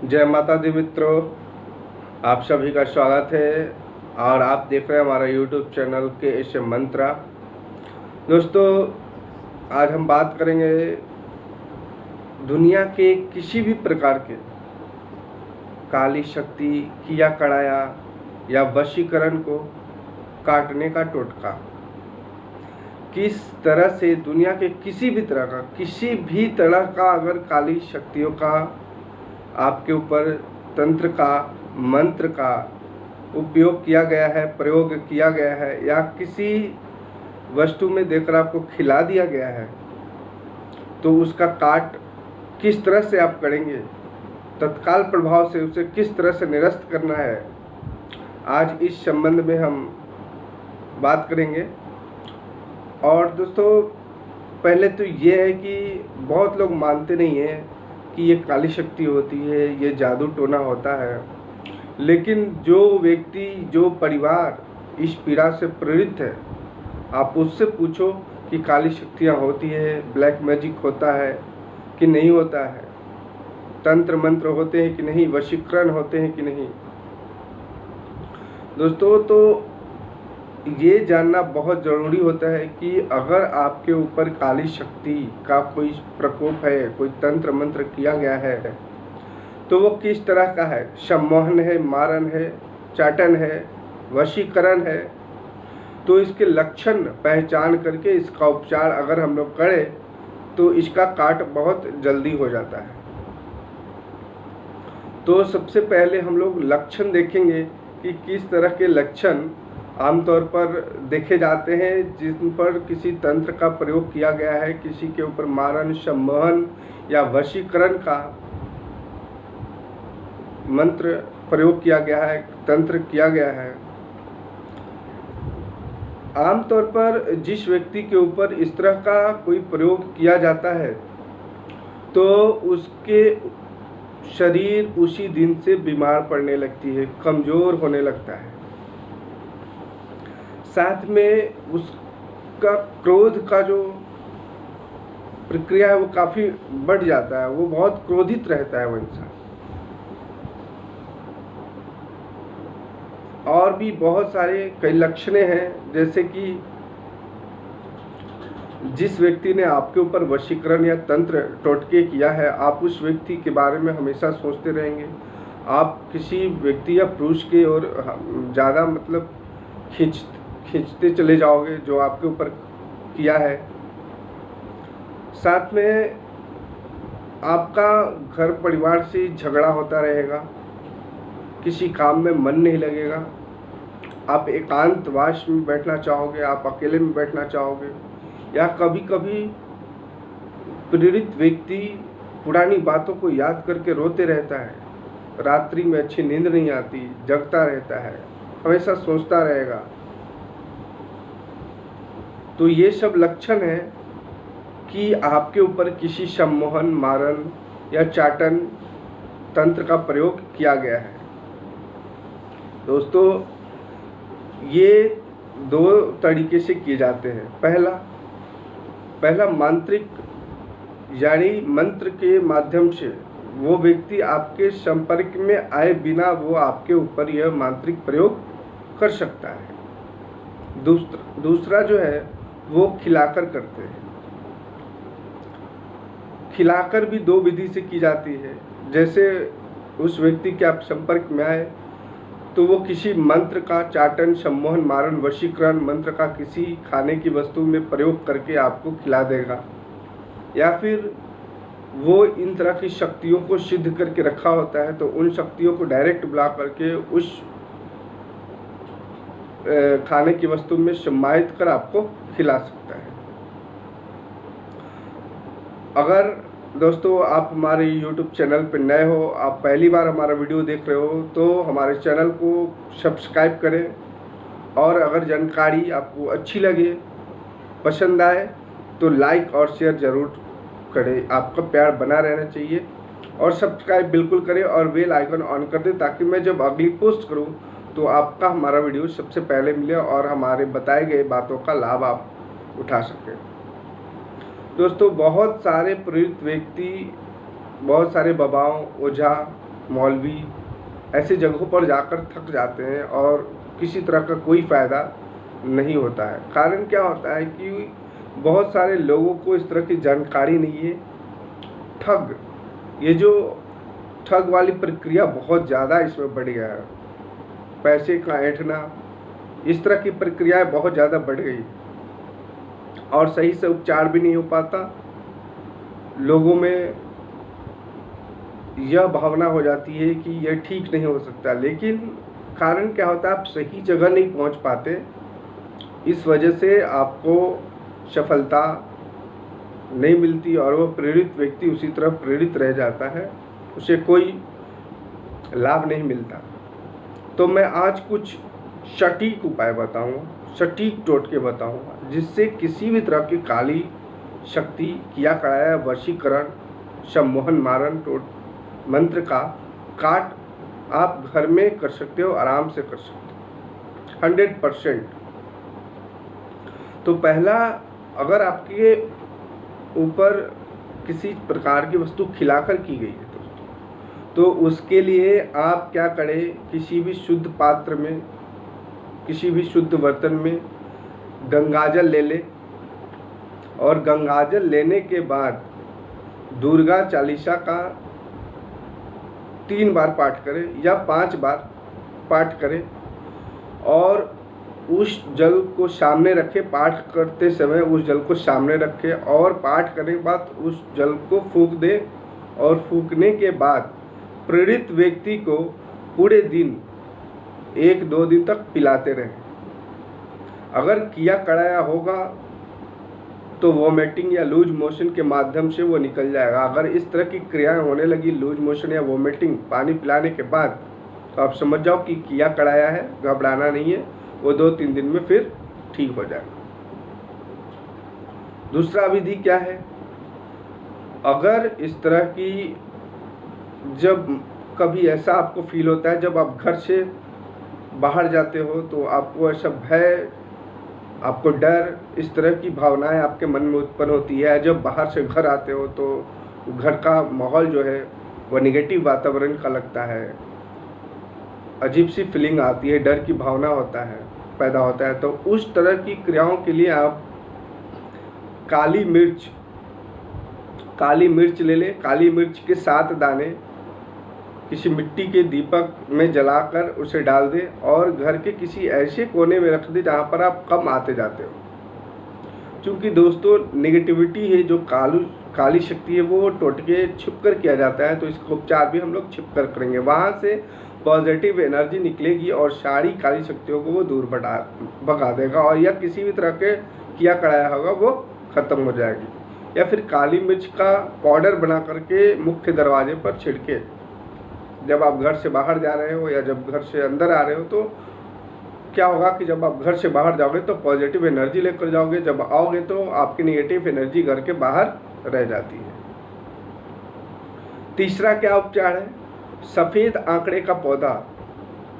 जय माता दी मित्रों, आप सभी का स्वागत है और आप देख रहे हैं हमारा YouTube चैनल के इस मंत्रा। दोस्तों, आज हम बात करेंगे दुनिया के किसी भी प्रकार के काली शक्ति, किया कड़ाया या वशीकरण को काटने का टोटका। किस तरह से दुनिया के किसी भी तरह का अगर काली शक्तियों का आपके ऊपर तंत्र का, मंत्र का उपयोग किया गया है, प्रयोग किया गया है या किसी वस्तु में देकर आपको खिला दिया गया है, तो उसका काट किस तरह से आप करेंगे, तत्काल प्रभाव से उसे किस तरह से निरस्त करना है, आज इस संबंध में हम बात करेंगे। और दोस्तों, पहले तो ये है कि बहुत लोग मानते नहीं हैं कि ये काली शक्ति होती है, ये जादू टोना होता है। लेकिन जो व्यक्ति, जो परिवार इस पीड़ा से प्रेरित है, आप उससे पूछो कि काली शक्तियाँ होती है, ब्लैक मैजिक होता है कि नहीं होता है, तंत्र मंत्र होते हैं कि नहीं, वशीकरण होते हैं कि नहीं। दोस्तों, तो ये जानना बहुत ज़रूरी होता है कि अगर आपके ऊपर काली शक्ति का कोई प्रकोप है, कोई तंत्र मंत्र किया गया है, तो वो किस तरह का है, सम्मोहन है, मारन है, चाटन है, वशीकरण है। तो इसके लक्षण पहचान करके इसका उपचार अगर हम लोग करें तो इसका काट बहुत जल्दी हो जाता है। तो सबसे पहले हम लोग लक्षण देखेंगे कि किस तरह के लक्षण आमतौर पर देखे जाते हैं जिन पर किसी तंत्र का प्रयोग किया गया है, किसी के ऊपर मारन, सम्मोहन या वशीकरण का मंत्र प्रयोग किया गया है, तंत्र किया गया है। आमतौर पर जिस व्यक्ति के ऊपर इस तरह का कोई प्रयोग किया जाता है तो उसके शरीर उसी दिन से बीमार पड़ने लगती है, कमज़ोर होने लगता है। साथ में उसका क्रोध का जो प्रक्रिया है वो काफ़ी बढ़ जाता है, वो बहुत क्रोधित रहता है वो इंसान। और भी बहुत सारे कई लक्षण हैं, जैसे कि जिस व्यक्ति ने आपके ऊपर वशीकरण या तंत्र टोटके किया है, आप उस व्यक्ति के बारे में हमेशा सोचते रहेंगे। आप किसी व्यक्ति या पुरुष की ओर ज़्यादा खींचते चले जाओगे जो आपके ऊपर किया है। साथ में आपका घर परिवार से झगड़ा होता रहेगा, किसी काम में मन नहीं लगेगा, आप एकांतवास में बैठना चाहोगे, आप अकेले में बैठना चाहोगे। या कभी कभी प्रेरित व्यक्ति पुरानी बातों को याद करके रोते रहता है, रात्रि में अच्छी नींद नहीं आती, जगता रहता है, हमेशा सोचता रहेगा। तो ये सब लक्षण है कि आपके ऊपर किसी सम्मोहन, मारन या चाटन तंत्र का प्रयोग किया गया है। दोस्तों, ये दो तरीके से किए जाते हैं। पहला मांत्रिक, यानी मंत्र के माध्यम से वो व्यक्ति आपके संपर्क में आए बिना वो आपके ऊपर यह मांत्रिक प्रयोग कर सकता है। दूसरा जो है वो खिलाकर करते हैं। खिलाकर भी दो विधि से की जाती है। जैसे उस व्यक्ति के आप संपर्क में आए तो वो किसी मंत्र का चाटन, सम्मोहन, मारन, वशीकरण मंत्र का किसी खाने की वस्तु में प्रयोग करके आपको खिला देगा, या फिर वो इन तरह की शक्तियों को सिद्ध करके रखा होता है तो उन शक्तियों को डायरेक्ट बुला करके उस खाने की वस्तु में सम्मानित कर आपको खिला सकता है। अगर दोस्तों आप हमारे YouTube चैनल पर नए हो, आप पहली बार हमारा वीडियो देख रहे हो, तो हमारे चैनल को सब्सक्राइब करें। और अगर जानकारी आपको अच्छी लगे, पसंद आए, तो लाइक और शेयर ज़रूर करें। आपका प्यार बना रहना चाहिए और सब्सक्राइब बिल्कुल करें और बेल आइकन ऑन कर दें, ताकि मैं जब अगली पोस्ट करूं तो आपका हमारा वीडियो सबसे पहले मिले और हमारे बताए गए बातों का लाभ आप उठा सकें। दोस्तों, बहुत सारे प्रेरित व्यक्ति, बहुत सारे बाबाओं, ओझा मौलवी ऐसे जगहों पर जाकर थक जाते हैं और किसी तरह का कोई फ़ायदा नहीं होता है। कारण क्या होता है कि बहुत सारे लोगों को इस तरह की जानकारी नहीं है। ये जो ठग वाली प्रक्रिया बहुत ज़्यादा इसमें बढ़ गया है। पैसे का ऐंठना, इस तरह की प्रक्रियाएं बहुत ज़्यादा बढ़ गई और सही से उपचार भी नहीं हो पाता। लोगों में यह भावना हो जाती है कि यह ठीक नहीं हो सकता, लेकिन कारण क्या होता है, आप सही जगह नहीं पहुंच पाते। इस वजह से आपको सफलता नहीं मिलती और वो प्रेरित व्यक्ति उसी तरह प्रेरित रह जाता है, उसे कोई लाभ नहीं मिलता। तो मैं आज कुछ सटीक उपाय बताऊंगा, सटीक टोटके बताऊंगा, जिससे किसी भी तरह की काली शक्ति, किया कराया वशीकरण, सम्मोहन मारण मंत्र का काट आप घर में कर सकते हो, आराम से कर सकते हो 100%। तो पहला, अगर आपके ऊपर किसी प्रकार की वस्तु खिलाकर की गई है दोस्तों, तो उसके लिए आप क्या करें, किसी भी शुद्ध पात्र में, किसी भी शुद्ध बर्तन में गंगाजल ले ले और गंगाजल लेने के बाद दुर्गा चालीसा का 3 बार पाठ करें या 5 बार पाठ करें और उस जल को सामने रखें। पाठ करते समय उस जल को सामने रखें और पाठ करने के बाद उस जल को फूंक दें और फूंकने के बाद प्रेरित व्यक्ति को पूरे दिन 1-2 दिन तक पिलाते रहें। अगर किया कराया होगा तो वोमिटिंग या लूज मोशन के माध्यम से वो निकल जाएगा। अगर इस तरह की क्रियाएं होने लगी, लूज मोशन या वोमिटिंग पानी पिलाने के बाद, तो आप समझ जाओ कि किया कराया है, घबराना नहीं है, वो 2-3 दिन में फिर ठीक हो जाएगा। दूसरा विधि क्या है, अगर इस तरह की जब कभी ऐसा आपको फील होता है, जब आप घर से बाहर जाते हो तो आपको ऐसा भय, आपको डर, इस तरह की भावनाएं आपके मन में उत्पन्न होती है। जब बाहर से घर आते हो तो घर का माहौल जो है वह निगेटिव वातावरण का लगता है, अजीब सी फीलिंग आती है, डर की भावना पैदा होता है। तो उस तरह की क्रियाओं के लिए आप काली मिर्च ले लें। काली मिर्च के 7 दाने किसी मिट्टी के दीपक में जलाकर उसे डाल दें और घर के किसी ऐसे कोने में रख दें जहाँ पर आप कम आते जाते हो। क्योंकि दोस्तों नेगेटिविटी है, जो काली शक्ति है, वो टोटके छिप कर किया जाता है, तो इसका उपचार भी हम लोग छिप कर करेंगे। वहाँ से पॉजिटिव एनर्जी निकलेगी और सारी काली शक्तियों को वो दूर भगा देगा और या किसी भी तरह के किया कराया होगा वो ख़त्म हो जाएगी। या फिर काली मिर्च का पाउडर बना करके मुख्य दरवाजे पर छिड़के, जब आप घर से बाहर जा रहे हो या जब घर से अंदर आ रहे हो, तो क्या होगा कि जब आप घर से बाहर जाओगे तो पॉजिटिव एनर्जी लेकर जाओगे, जब आओगे तो आपकी नेगेटिव एनर्जी घर के बाहर रह जाती है। तीसरा क्या उपचार है, सफ़ेद आंकड़े का पौधा,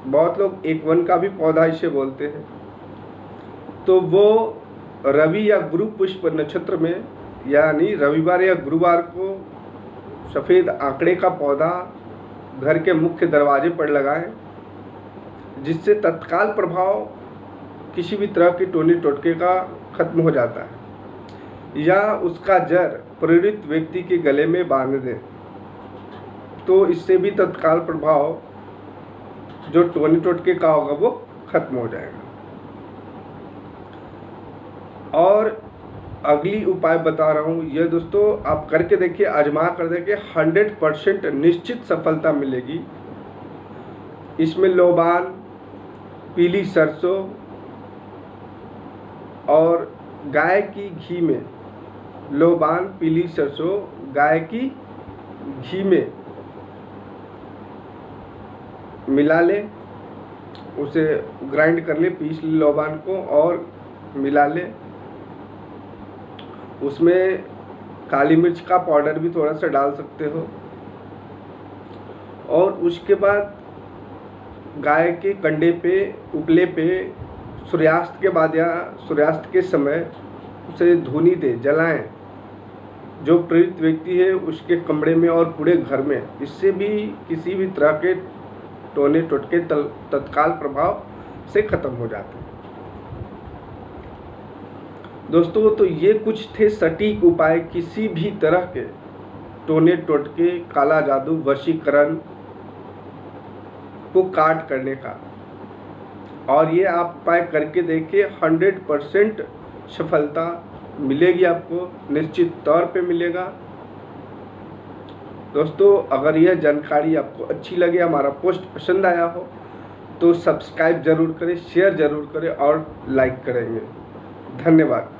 बहुत लोग 1 का भी पौधा इसे बोलते हैं। तो वो रवि या गुरु पुष्प नक्षत्र में, यानी रविवार या गुरुवार को सफ़ेद आंकड़े का पौधा घर के मुख्य दरवाजे पर लगाएं, जिससे तत्काल प्रभाव किसी भी तरह की टोनी टोटके का खत्म हो जाता है। या उसका जड़ प्रेरित व्यक्ति के गले में बांध दें, तो इससे भी तत्काल प्रभाव जो टोनी टोटके का होगा वो खत्म हो जाएगा। और अगली उपाय बता रहा हूँ, यह दोस्तों आप करके देखिए, आजमा कर देखिए, 100% निश्चित सफलता मिलेगी। इसमें लोबान, पीली सरसों और गाय की घी में, लोबान, पीली सरसों, गाय की घी में मिला ले, उसे ग्राइंड कर ले, पीस ले लोबान को और मिला ले। उसमें काली मिर्च का पाउडर भी थोड़ा सा डाल सकते हो और उसके बाद गाय के कंडे पे, उपले पे सूर्यास्त के बाद या सूर्यास्त के समय उसे धुनी दे, जलाएं। जो पीड़ित व्यक्ति है उसके कमरे में और पूरे घर में, इससे भी किसी भी तरह के टोने टोटके तत्काल प्रभाव से खत्म हो जाते हैं। दोस्तों, तो ये कुछ थे सटीक उपाय किसी भी तरह के टोने टोटके, काला जादू, वशीकरण को काट करने का। और ये आप उपाय करके देखिए, 100% सफलता मिलेगी आपको, निश्चित तौर पे मिलेगा। दोस्तों, अगर यह जानकारी आपको अच्छी लगे, हमारा पोस्ट पसंद आया हो तो सब्सक्राइब जरूर करें, शेयर जरूर करें और लाइक करेंगे। धन्यवाद।